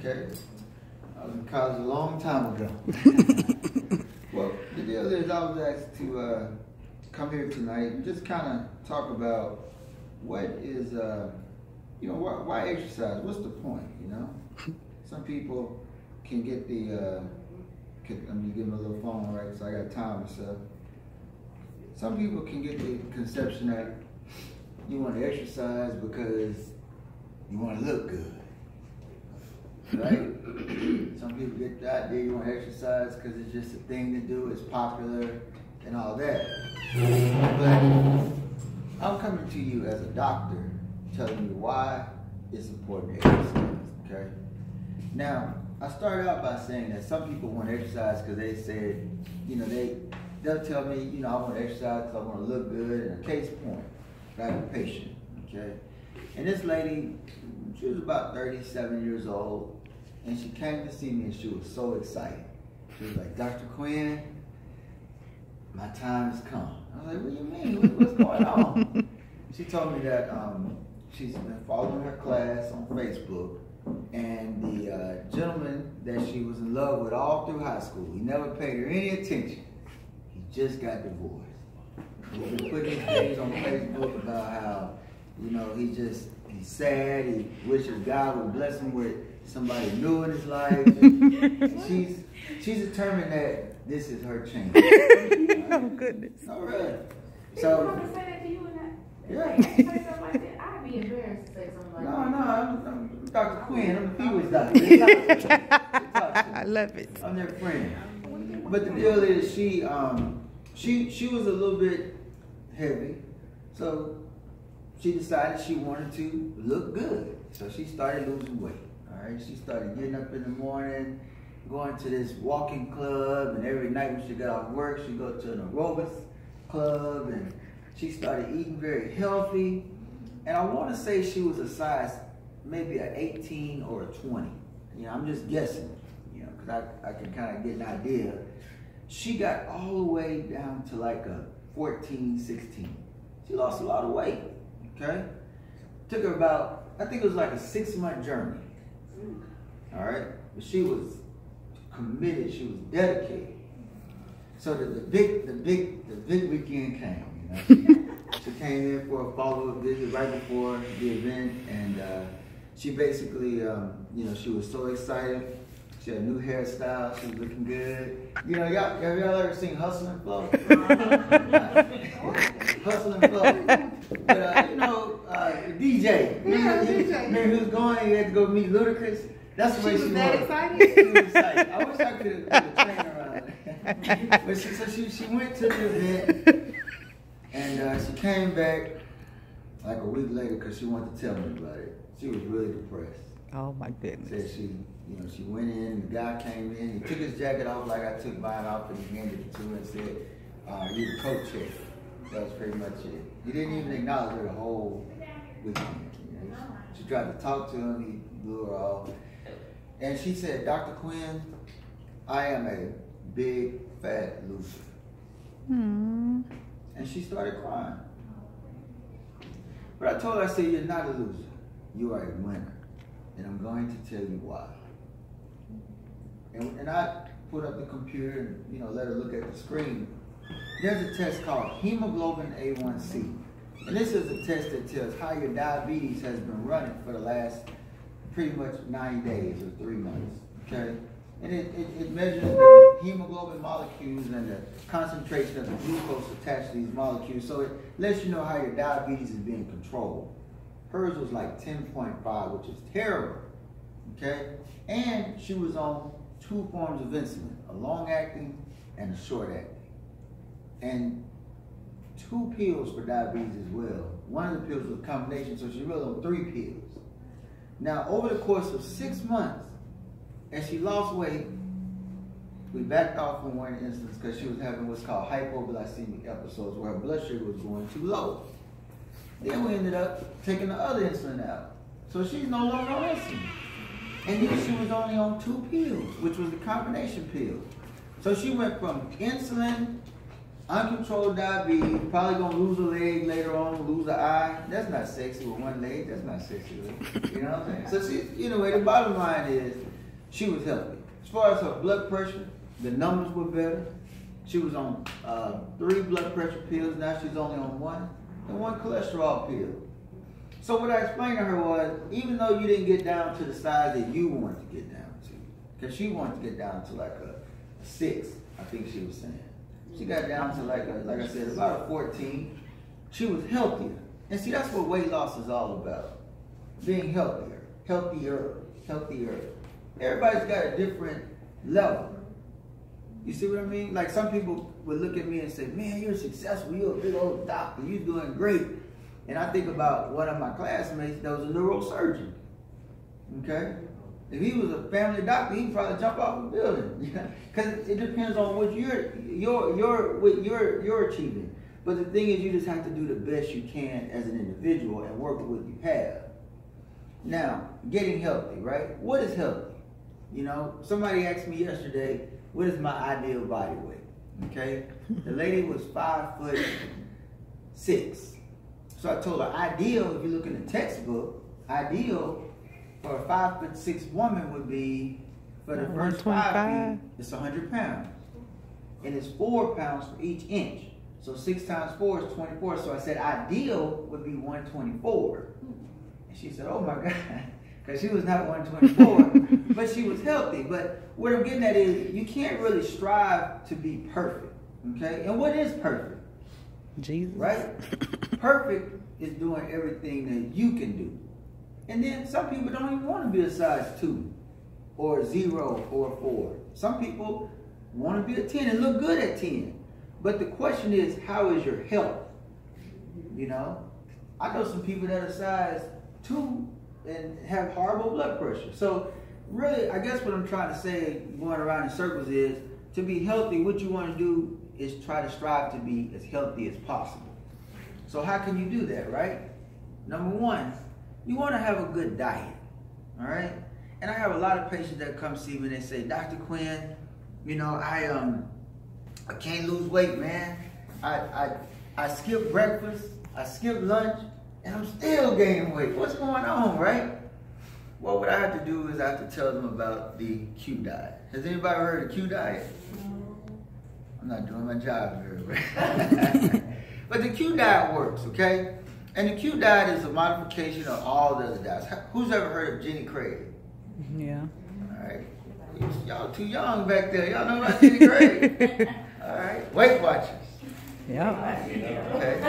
Okay. I was in college a long time ago. Well, the deal is I was asked to come here tonight and just kind of talk about what is, why exercise? What's the point, you know? Some people can get the, let me give them a little phone, right? So I got time and stuff. Some people can get the conception that you want to exercise because you want to look good, right? Some people get the idea you want to exercise because it's just a thing to do, it's popular and all that. But I'm coming to you as a doctor telling you why it's important to exercise, okay? Now, I started out by saying that some people want to exercise because they said, they'll tell me, I want to exercise because I want to look good. And a case point, I have a patient, okay? And this lady, she was about 37 years old, and she came to see me and she was so excited. She was like, Dr. Quinn, my time has come. I was like, what do you mean? What's going on? She told me that she's been following her class on Facebook, and the gentleman that she was in love with all through high school, he never paid her any attention. He just got divorced. He's been putting his things on Facebook about how, he's sad, he wishes God would bless him with somebody new in his life. She's determined that this is her chance. Right? Oh goodness. All right. So want to say that to you and that? Yeah. Say something like that. I'd be embarrassed to say something like that. No, I'm Dr. Quinn. I'm the Pee-wee's doctor. I love it. I'm their friend. But the deal is she was a little bit heavy, so she decided she wanted to look good. So she started losing weight. All right, she started getting up in the morning, going to this walking club, and every night when she got off work, she'd go to an aerobics club, and she started eating very healthy. And I want to say she was a size maybe an 18 or a 20. I'm just guessing, because I can kind of get an idea. She got all the way down to like a 14, 16. She lost a lot of weight, okay? Took her about, I think it was like a 6-month journey. All right, but she was committed. She was dedicated. So the big weekend came. She came in for a follow-up visit right before the event, and she basically, she was so excited. She had a new hairstyle. She was looking good. Have y'all ever seen Hustle and Flow? Hustle and Flow. But DJ. Remember he was going. He had to go meet Ludacris. That's the way she was. That excited? She was excited. I wish I could have trained her around. But she went to the event, and she came back like a week later because she wanted to tell me about it. She was really depressed. Oh my goodness. Said she went in, and the guy came in, he took his jacket off like I took mine off, and he handed it to her and said, you're the coach here. That was pretty much it. He didn't even acknowledge her the whole weekend. She tried to talk to him, he blew her off. And she said, Dr. Quinn, I am a big fat loser. And she started crying. But I told her, I said, you're not a loser. You are a winner. And I'm going to tell you why. And I put up the computer and let her look at the screen. There's a test called hemoglobin A1C. And this is a test that tells how your diabetes has been running for the last pretty much 90 days or 3 months, okay? And it measures the hemoglobin molecules and the concentration of the glucose attached to these molecules. So it lets you know how your diabetes is being controlled. Hers was like 10.5, which is terrible, okay? And she was on 2 forms of insulin, a long-acting and a short-acting. And 2 pills for diabetes as well. One of the pills was a combination, so she was on 3 pills. Now, over the course of 6 months, as she lost weight, we backed off from one instance because she was having what's called hypoglycemic episodes where her blood sugar was going too low. Then we ended up taking the other insulin out. So she's no longer on insulin. And then she was only on 2 pills, which was the combination pill. So she went from insulin, uncontrolled diabetes, probably gonna lose a leg later on, lose an eye. That's not sexy with one leg. That's not sexy. You know what I'm saying? So she, anyway, the bottom line is she was healthy. As far as her blood pressure, the numbers were better. She was on 3 blood pressure pills. Now she's only on 1, and 1 cholesterol pill. So what I explained to her was, even though you didn't get down to the size that you wanted to get down to, because she wanted to get down to like a 6, I think she was saying. She got down to like I said, about a 14. She was healthier. And see, that's what weight loss is all about. Being healthier. Everybody's got a different level. You see what I mean? Like some people would look at me and say, man, you're successful. You're a big old doctor. You're doing great. And I think about one of my classmates that was a neurosurgeon. Okay? If he was a family doctor, he'd probably jump off a building. Because it depends on what you're achieving. But the thing is, you just have to do the best you can as an individual and work with what you have. Now, getting healthy, right? What is healthy? You know, somebody asked me yesterday, what is my ideal body weight? Okay? The lady was 5'6". So I told her, ideal, if you look in the textbook, ideal for a 5'6" woman would be, for the first 5 feet, it's 100 pounds. And it's 4 pounds for each inch. So 6 times 4 is 24. So I said ideal would be 124. And she said, oh my God, because she was not 124, but she was healthy. But what I'm getting at is, you can't really strive to be perfect. Okay? And what is perfect? Jesus. Right? Perfect is doing everything that you can do. And then some people don't even want to be a size 2 or 0 or 4. Some people want to be a 10 and look good at 10. But the question is, how is your health? You know? I know some people that are size 2 and have horrible blood pressure. So really, I guess what I'm trying to say, going around in circles, is to be healthy, what you want to do is try to strive to be as healthy as possible. So how can you do that, right? Number 1, you want to have a good diet, all right? And I have a lot of patients that come see me and they say, Dr. Quinn, you know, I can't lose weight, man. I skip breakfast, I skip lunch, and I'm still gaining weight. What's going on, right? Well, what I have to do is I have to tell them about the Q diet. Has anybody heard of Q diet? I'm not doing my job here. But the Q diet works, okay? And the Q diet is a modification of all the other diets. Who's ever heard of Jenny Craig? Yeah. All right. Y'all too young back there. Y'all know about Jenny Craig? All right. Weight Watchers. Yeah. Okay.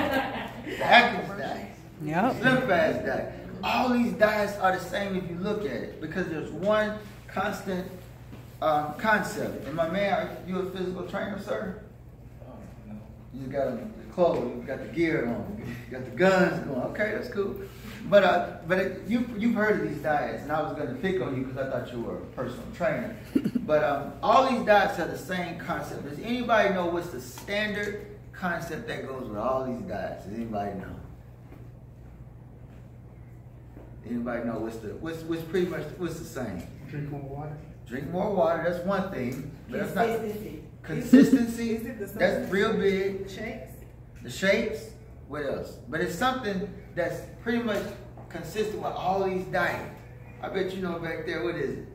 The Atkins diet. Yep. Slim Fast diet. All these diets are the same if you look at it, because there's one constant concept. And my man, are you a physical trainer, sir? No. You got the clothes, you got the gear on, you got the guns going. Okay, that's cool. But you've heard of these diets, and I was going to pick on you because I thought you were a personal trainer. But all these diets have the same concept. Does anybody know what's the standard concept that goes with all these diets? Does anybody know? Anybody know what's the same? Drink more water. Drink more water. That's one thing. But that's not Consistency. consistency. That's real big. Shakes. The shakes. What else? But it's something that's pretty much consistent with all these diets. I bet you know back there. What is it?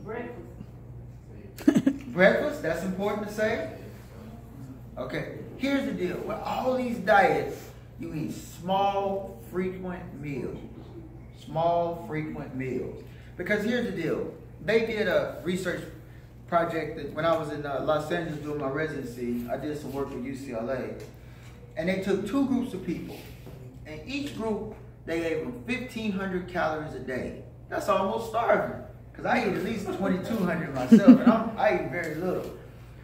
Breakfast. Breakfast. That's important to say. Okay. Here's the deal. With all these diets, you eat small, frequent meals. Small, frequent meals. Because here's the deal. They did a research project that when I was in Los Angeles doing my residency, I did some work with UCLA. And they took 2 groups of people. And each group, they gave them 1,500 calories a day. That's almost starving. Because I eat at least 2,200 myself. And I eat very little.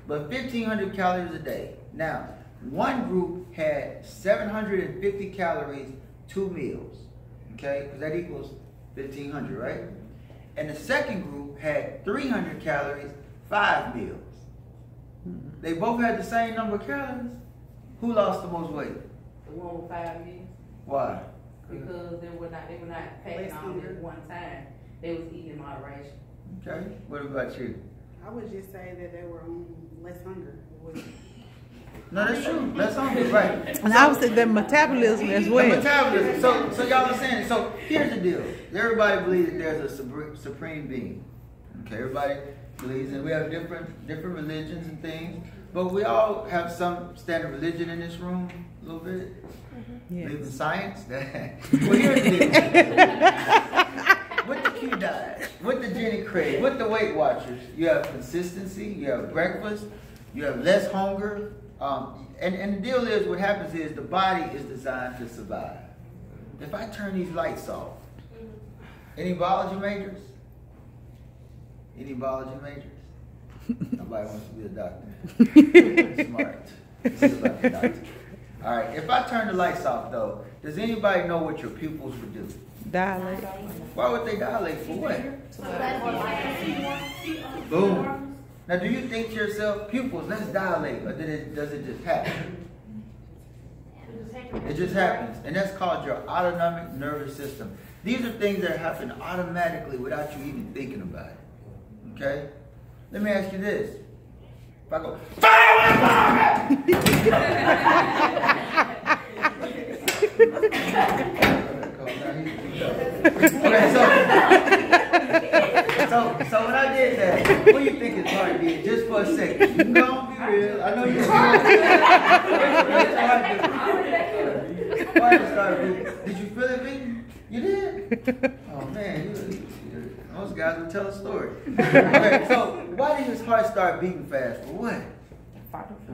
But 1,500 calories a day. Now, one group had 750 calories, 2 meals. Okay? Because that equals 1,500, right? And the second group had 300 calories, 5 meals. They both had the same number of calories. Who lost the most weight? The one with 5 meals. Why? Because they were not packing all at one time. They was eating in moderation. Okay. What about you? I would just say that they were less hunger. No, that's true. That's something, right. And obviously the metabolism as The well. metabolism. So y'all understand it. So here's the deal. Everybody believes that there's a supreme being. Okay, everybody believes, and we have different religions and things, but we all have some standard religion in this room, a little bit. Yes. Believe in science. Well, here's the deal. With the Q diet, with the Jenny Craig, with the Weight Watchers, you have consistency, you have breakfast, you have less hunger. And the deal is, what happens is the body is designed to survive. If I turn these lights off, any biology majors? Any biology majors? Nobody wants to be a doctor. Smart. Still like a doctor. All right, if I turn the lights off though, does anybody know what your pupils would do? Dilate. Why would they dilate? For what? Boom. Now, do you think to yourself, pupils, let's dilate, or does it just happen? It just happens, and that's called your autonomic nervous system. These are things that happen automatically without you even thinking about it. Okay? Let me ask you this. If I go, okay, so when I did that, what do you think his heart did? Just for a second. You don't be real. I know you're Why did it start beating? Did you feel it beating? You did? Oh man, most guys would tell a story. Okay, so why did his heart start beating fast? For what?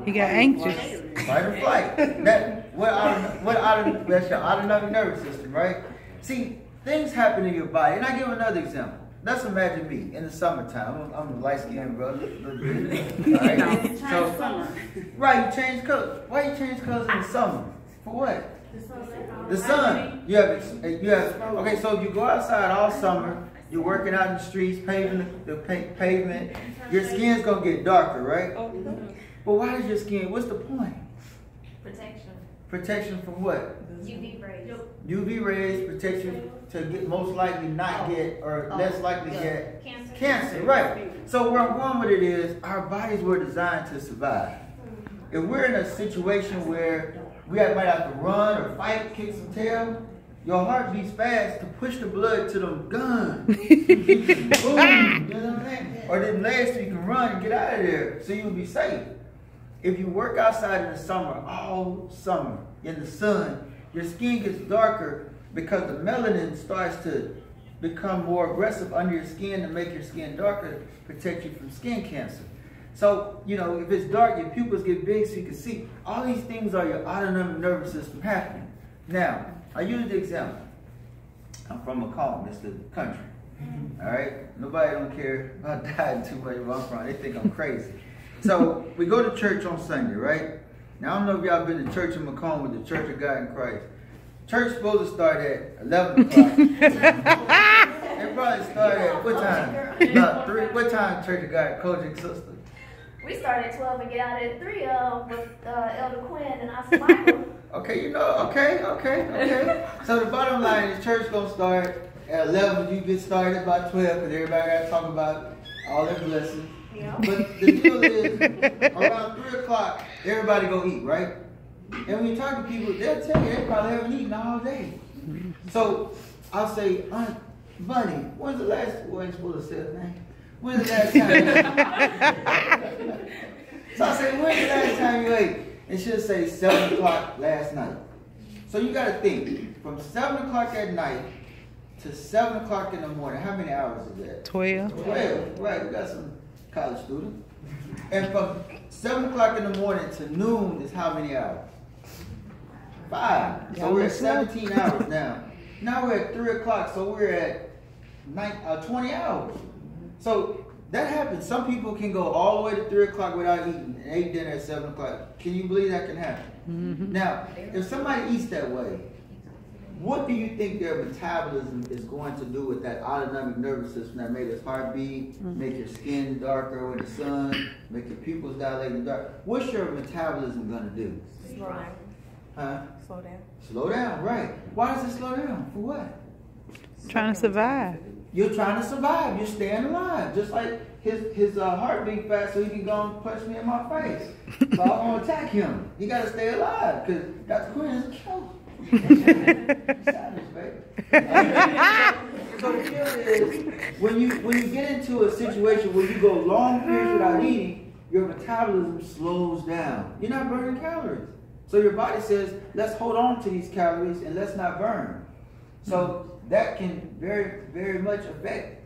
He got anxious. Fight or flight. That's your autonomic nervous system, right? See, things happen in your body. And I give another example. Let's imagine me in the summertime. I'm a light-skinned brother. Right? So, right, you change colors. Why you change colors in the summer? For what? The sun. You have. Okay, so you go outside all summer. You're working out in the streets, paving the pavement. Your skin's gonna get darker, right? But why does your skin? What's the point? Protection. Protection from what? UV rays. UV rays protect you to get most likely not get or less likely get cancer. Right. So where I'm going with it is our bodies were designed to survive. If we're in a situation where we might have to run or fight, kick some tail, your heart beats fast to push the blood to them guns. Boom. You know what I'm saying? Or them legs so you can run and get out of there so you'll be safe. If you work outside in the summer, all summer, in the sun, your skin gets darker because the melanin starts to become more aggressive under your skin to make your skin darker to protect you from skin cancer. So, you know, if it's dark, your pupils get big so you can see. All these things are your autonomic nervous system happening. Now, I use the example. I'm from Macomb, it's the country. All right? Nobody don't care about dying too much where I'm from. They think I'm crazy. So we go to church on Sunday, right? Now I don't know if y'all been to church in Macomb with the Church of God in Christ. Church supposed to start at 11 o'clock. They probably start at what time? About 3. What time Church of God, coaching sister? We start at 12 and get out at 3 with Elder Quinn and Oscar Michael. Okay, you know, okay. So the bottom line is church gonna start at 11. You get started about 12 because everybody got to talk about all their blessings. Yeah. But the deal is, around 3 o'clock, everybody go eat, right? And when you talk to people, they'll tell you they probably haven't eaten all day. So I'll say, Aunt Bunny, when's the last, well, ain't supposed to say his name. When's the last time? So I say, when's the last time you ate? And she'll say 7 o'clock last night. So you got to think, from 7 o'clock at night to 7 o'clock in the morning, how many hours is that? 12. 12, right. We got some college students. And from 7 o'clock in the morning to noon is how many hours? 5. So we're at 17 hours now. Now we're at 3 o'clock, so we're at 20 hours. So that happens. Some people can go all the way to 3 o'clock without eating and ate dinner at 7 o'clock. Can you believe that can happen? Mm-hmm. Now, if somebody eats that way, what do you think their metabolism is going to do with that autonomic nervous system that made his heart beat, make your skin darker with the sun, make your pupils dilate in the dark? What's your metabolism going to do? Slow down. Huh? Slow down. Slow down, right. Why does it slow down? For what? Trying to survive. You're trying to survive. You're staying alive. Just like his heart beat fast so he can go and punch me in my face. So I want to attack him. He got to stay alive because Dr. Quinn is a killer. Savage, baby. So the deal is, when you get into a situation where you go long periods without eating, your metabolism slows down. You're not burning calories. So your body says, let's hold on to these calories and let's not burn. So that can very, very much affect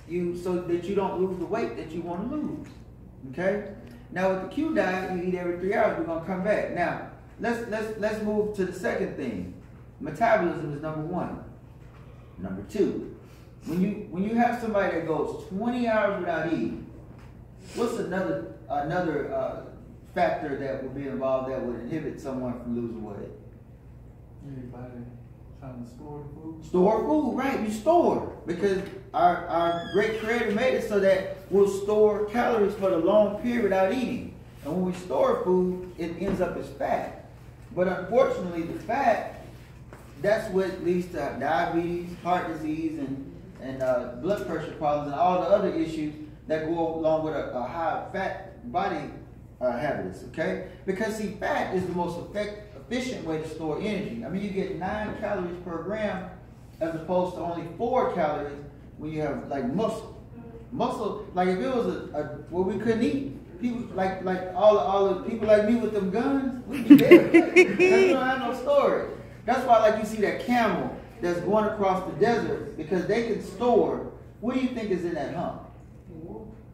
you so that you don't lose the weight that you want to lose. Okay? Now with the Q diet, you eat every 3 hours. We're gonna come back. Now, let's move to the second thing. Metabolism is number one. Number two, when you have somebody that goes 20 hours without eating, what's another factor that would be involved that would inhibit someone from losing weight? Anybody trying to store food? Store food, right? You store because our great creator made it so that we'll store calories for the long period without eating. And when we store food, it ends up as fat. But unfortunately, the fat, that's what leads to diabetes, heart disease, and blood pressure problems, and all the other issues that go along with a high fat body habits, okay? Because see, fat is the most efficient way to store energy. I mean, you get 9 calories per gram as opposed to only 4 calories when you have like muscle. Muscle, like if it was well, we couldn't eat. People like all the people like me with them guns, we'd be dead. Because we don't have no storage. That's why, like you see that camel that's going across the desert because they can store. What do you think is in that hump?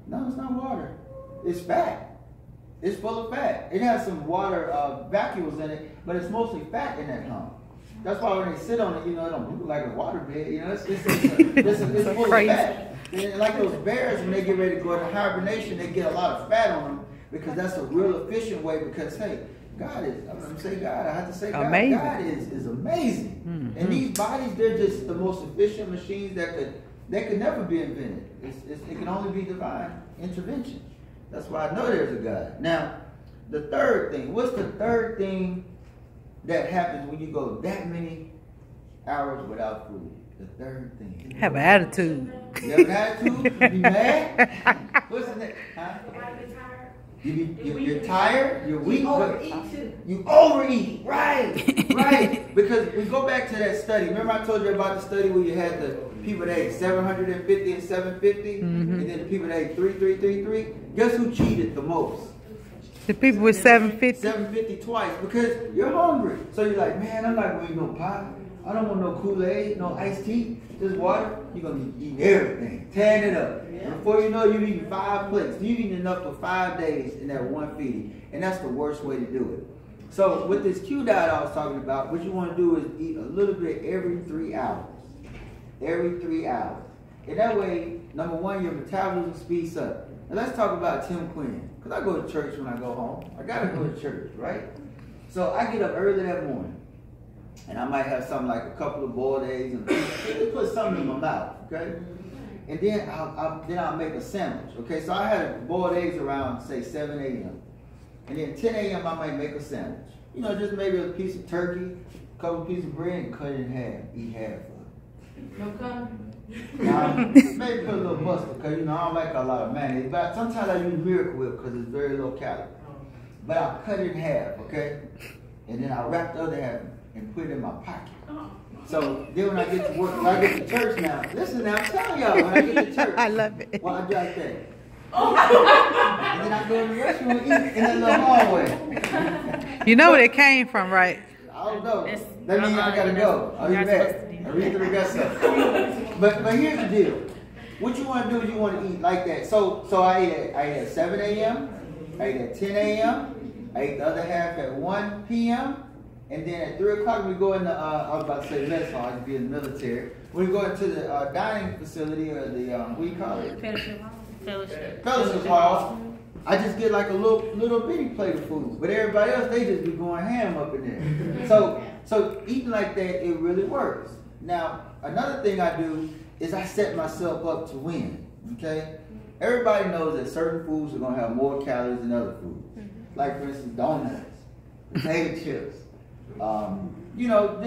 No, it's not water. It's fat. It's full of fat. It has some water vacuoles in it, but it's mostly fat in that hump. That's why when they sit on it, you know, it don't look like a water bed. You know, it's full of fat. And like those bears, when they get ready to go into hibernation, they get a lot of fat on them because that's a real efficient way. Because hey, God is. I'm gonna say God. I have to say God. Amazing. God is amazing. Mm-hmm. And these bodies, they're just the most efficient machines that could never be invented. It can only be divine intervention. That's why I know there's a God. Now, the third thing. What's the third thing that happens when you go that many hours without food? The third thing. Have an attitude. You have an attitude? You be mad? What's the next? Huh? You're tired. You're weak. You overeat too. You overeat. Right. Right. Because we go back to that study. Remember I told you about the study where you had the people that ate 750 and 750, and then the people that ate 3333. Guess who cheated the most? The people with 750. 750 twice because you're hungry. So you're like, man, I'm not going to eat no pie. I don't want no Kool-Aid, no iced tea, just water. You're going to be eating everything, tearing it up. And before you know it, you're eating 5 plates. You're eating enough for 5 days in that one feeding. And that's the worst way to do it. So with this Q diet I was talking about, what you want to do is eat a little bit every 3 hours. Every 3 hours. And that way, number one, your metabolism speeds up. Now let's talk about Tim Quinn. Because I go to church when I go home. I got to go to church, right? So I get up early that morning. And I might have something like a couple of boiled eggs and just put something in my mouth, okay? And then I'll make a sandwich, okay? So I had boiled eggs around, say, 7 a.m. And then 10 a.m. I might make a sandwich. You know, just maybe a piece of turkey, a couple pieces of bread, and cut it in half. Eat half of it. No cum? Maybe put a little mustard, because, you know, I don't like a lot of mayonnaise. But sometimes I use Miracle Whip because it's very low calorie. But I'll cut it in half, okay? And then I'll wrap the other half and put it in my pocket. So then when I get to work, when I get to church now, listen now, I'm telling y'all, when I get to church, I love it. well, I do like that. And then I go to the restroom and eat in that little hallway. You know where it came from, right? I don't know. That means I gotta go. I'll be back. I read the rest of it. But here's the deal. What you want to do is you want to eat like that. So I ate at 7 a.m. I ate at 10 a.m. I ate the other half at 1 p.m. And then at 3 o'clock we go in the, I was about to say mess hall, I'd be in the military. We go into the dining facility or the, what do you call it? Fellowship hall. I just get like a little bitty plate of food. But everybody else, they just be going ham up in there. So eating like that, it really works. Now, another thing I do is I set myself up to win, okay? Everybody knows that certain foods are going to have more calories than other foods. Like, for instance, donuts, potato chips. You know,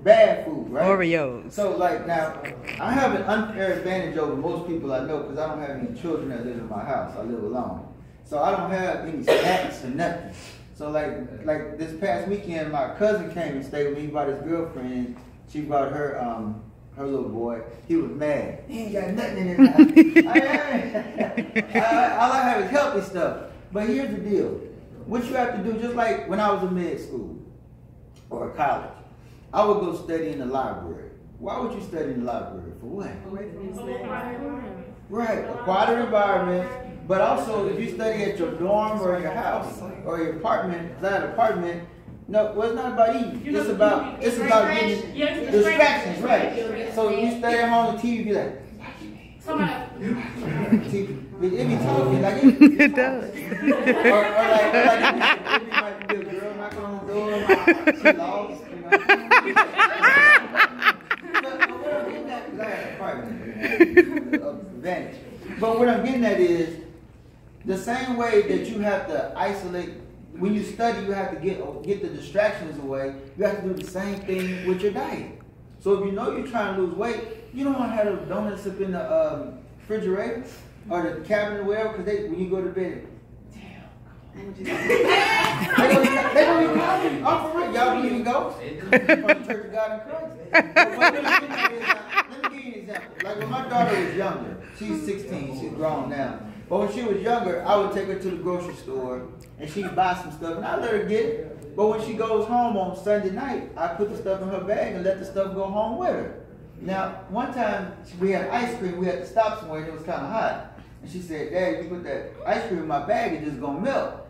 bad food, right? Oreos. So like now, I have an unfair advantage over most people I know because I don't have any children that live in my house. I live alone. So I don't have any snacks or nothing. So like this past weekend, my cousin came and stayed with me. He brought his girlfriend. She brought her little boy. He was mad. He ain't got nothing in his house. All I have is healthy stuff. But here's the deal. What you have to do, just like when I was in med school or college, I would go study in the library. Why would you study in the library? For what? Right, a quieter environment. But also, if you study at your dorm or your house or your apartment, that apartment, no, well, it's not about eating. It's about getting distractions, right? So you study at home, the TV be like, it be talking like It does. or like it might be a girl knocking on the door, she lost, you know. But what I'm getting at, because I had an apartment, advantage. But what I'm getting at is the same way that you have to isolate. When you study, you have to get the distractions away. You have to do the same thing with your diet. So if you know you're trying to lose weight, you don't want to have those donuts up in the refrigerator or the cabinet or wherever, because when you go to bed, they don't even coffee. I'm for real. Y'all believe in ghosts? From the Church of God in Christ. Let me give you an example. Like when my daughter was younger, she's 16, she's grown now. But when she was younger, I would take her to the grocery store and she'd buy some stuff and I let her get it. But when she goes home on Sunday night, I put the stuff in her bag and let the stuff go home with her. Now, one time we had ice cream, we had to stop somewhere and it was kind of hot. And she said, Dad, if you put that ice cream in my bag, it's just going to melt.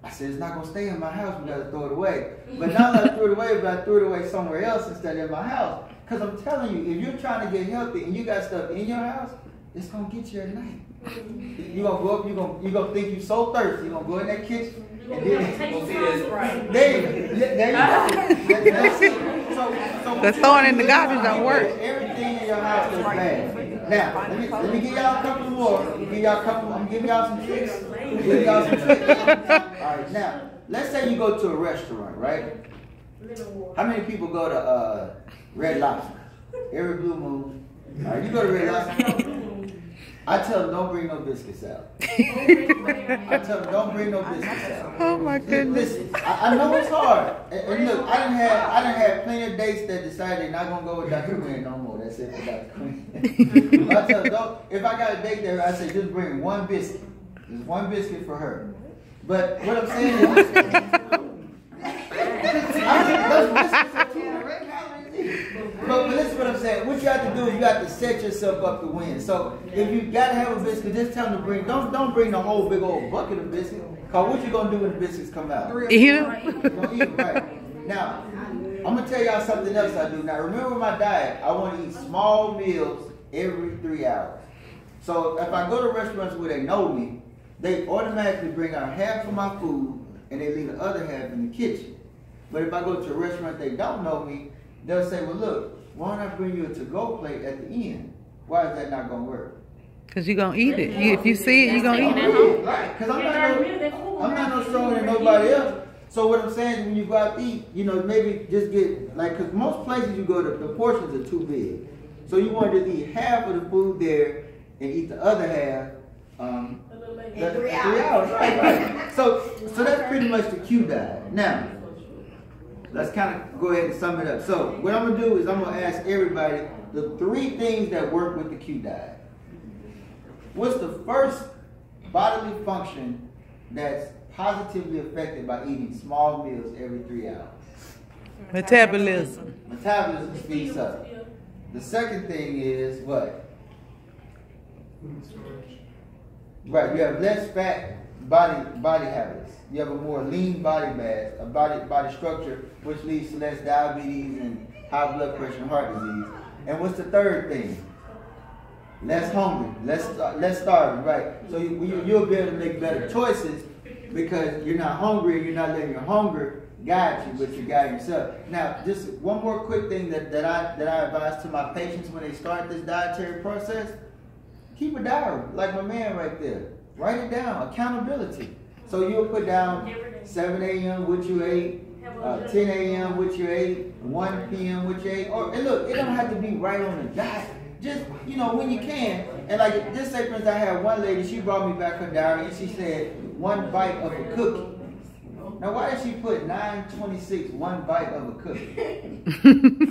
I said, it's not going to stay in my house, we got to throw it away. But not that I threw it away, but I threw it away somewhere else instead of in my house. Because I'm telling you, if you're trying to get healthy and you got stuff in your house, it's going to get you at night. You're going to go up, you're going to think you're so thirsty, you're going to go in that kitchen. And then, there you go. The throwing in the garbage don't work. Everything in your house is bad. Now, let me give y'all a couple more. I'm giving y'all some tricks. All right, now, let's say you go to a restaurant, right? How many people go to Red Lobster? Every blue moon. All right, you go to Red Lobster. I tell them don't bring no biscuits out. I tell them don't bring no biscuits out. Oh my goodness. Listen, I know it's hard. And look, I done had plenty of dates that decided they're not gonna go with Dr. Quinn no more. That's it for Dr. Quinn. I tell them if I got a date there, I say just bring one biscuit. Just one biscuit for her. But what I'm saying is those biscuits are 200 calories each. But listen what I'm saying. What you have to do is you have to set yourself up to win. So if you gotta have a biscuit, just tell them to bring. Don't bring the whole big old bucket of biscuits. Cause what you gonna do when the biscuits come out? Eat them. You're gonna eat them, right? Now, I'm gonna tell y'all something else I do. Now remember my diet. I want to eat small meals every 3 hours. So if I go to restaurants where they know me, they automatically bring out half of my food and they leave the other half in the kitchen. But if I go to a restaurant they don't know me, they'll say, well, look, why don't I bring you a to-go plate at the end? Why is that not going to work? Because you're going to eat it. If you see it, you're going to eat it. Right, because I'm not no stronger than nobody else. So what I'm saying is when you go out to eat, you know, maybe just get, like, because most places you go to, the portions are too big. So you want to eat half of the food there and eat the other half in 3 hours. Right. So that's pretty much the Q diet. Now, let's kind of go ahead and sum it up. So what I'm going to do is I'm going to ask everybody the 3 things that work with the Q diet. What's the first bodily function that's positively affected by eating small meals every 3 hours? Metabolism. Metabolism speeds up. The second thing is what? Right, you have less fat body habits. You have a more lean body mass, a body structure, which leads to less diabetes and high blood pressure and heart disease. And what's the third thing? Less hungry, less starving, right? So you'll be able to make better choices because you're not hungry and you're not letting your hunger guide you, but you're guiding yourself. Now, just one more quick thing that I advise to my patients when they start this dietary process. Keep a diary, like my man right there. Write it down, accountability. So you'll put down 7 a.m. what you ate, 10 a.m. what you ate, 1 p.m. what you ate. And look, it don't have to be right on the dot. Just, you know, when you can. And like this, say for instance, I had one lady, she brought me back her diary and she said 1 bite of a cookie. Now why did she put 9/26 1 bite of a cookie?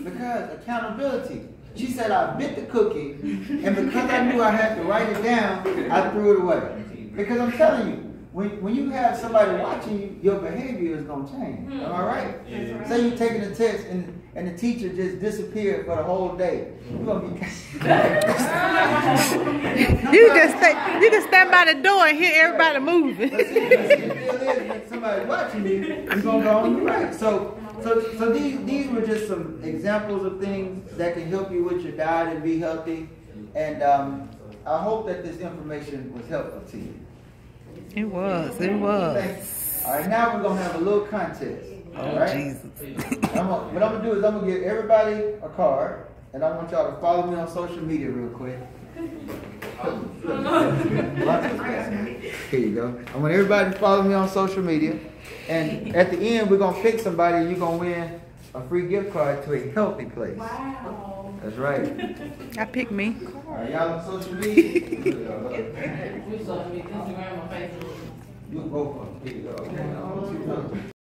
Because accountability. She said I bit the cookie, and because I knew I had to write it down, I threw it away. Because I'm telling you, when you have somebody watching you, your behavior is gonna change. Am I right? Right. Say you're taking a test and the teacher just disappeared for the whole day. You're gonna be You can stand by the door and hear everybody moving. But see, the deal is when somebody's watching you, you're gonna go on the right. So these were just some examples of things that can help you with your diet and be healthy. And I hope that this information was helpful to you. It was. It was. All right, now we're gonna have a little contest. Oh, right? Jesus. What I'm gonna do is I'm gonna give everybody a card, and I want y'all to follow me on social media real quick. Here you go. I want everybody to follow me on social media, and at the end we're gonna pick somebody, and you're gonna win a free gift card to a healthy place. Wow. That's right. I picked me. All right, y'all on social media. We saw me Instagram or Facebook. You both of them. Here you go. Okay.